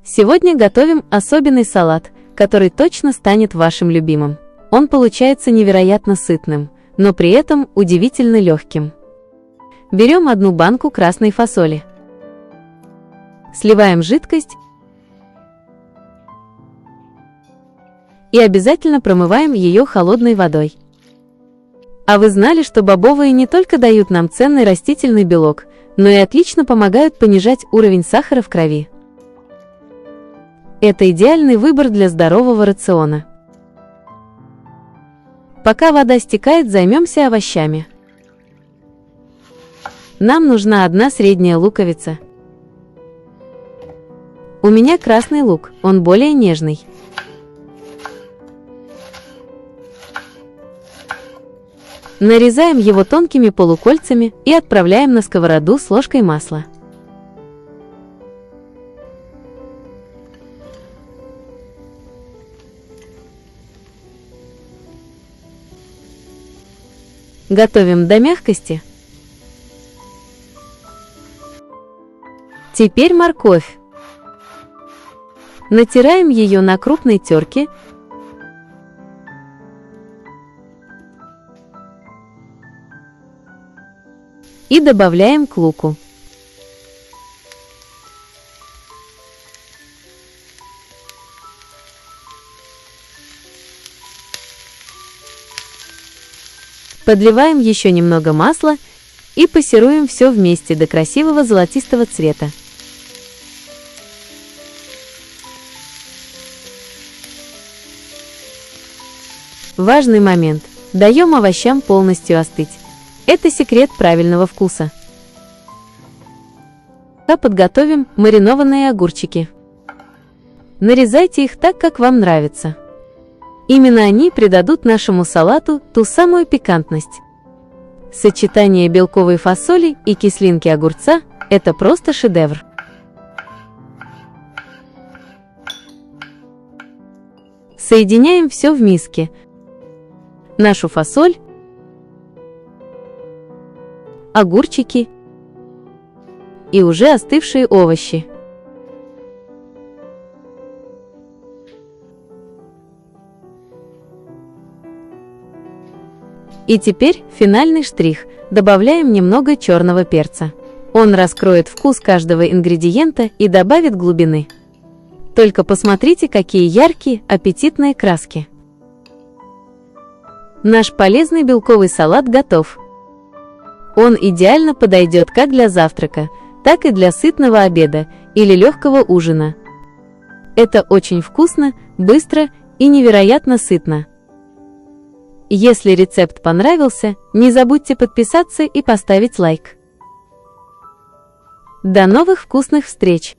Сегодня готовим особенный салат, который точно станет вашим любимым. Он получается невероятно сытным, но при этом удивительно легким. Берем одну банку красной фасоли. Сливаем жидкость и обязательно промываем ее холодной водой. А вы знали, что бобовые не только дают нам ценный растительный белок, но и отлично помогают понижать уровень сахара в крови? Это идеальный выбор для здорового рациона. Пока вода стекает, займемся овощами. Нам нужна одна средняя луковица. У меня красный лук, он более нежный. Нарезаем его тонкими полукольцами и отправляем на сковороду с ложкой масла. Готовим до мягкости. Теперь морковь. Натираем ее на крупной терке. И добавляем к луку. Подливаем еще немного масла и пассируем все вместе до красивого золотистого цвета. Важный момент. Даем овощам полностью остыть. Это секрет правильного вкуса. Подготовим маринованные огурчики. Нарезайте их так, как вам нравится. Именно они придадут нашему салату ту самую пикантность. Сочетание белковой фасоли и кислинки огурца – это просто шедевр. Соединяем все в миске. Нашу фасоль, огурчики и уже остывшие овощи. И теперь финальный штрих. Добавляем немного черного перца. Он раскроет вкус каждого ингредиента и добавит глубины. Только посмотрите, какие яркие, аппетитные краски. Наш полезный белковый салат готов. Он идеально подойдет как для завтрака, так и для сытного обеда или легкого ужина. Это очень вкусно, быстро и невероятно сытно. Если рецепт понравился, не забудьте подписаться и поставить лайк. До новых вкусных встреч!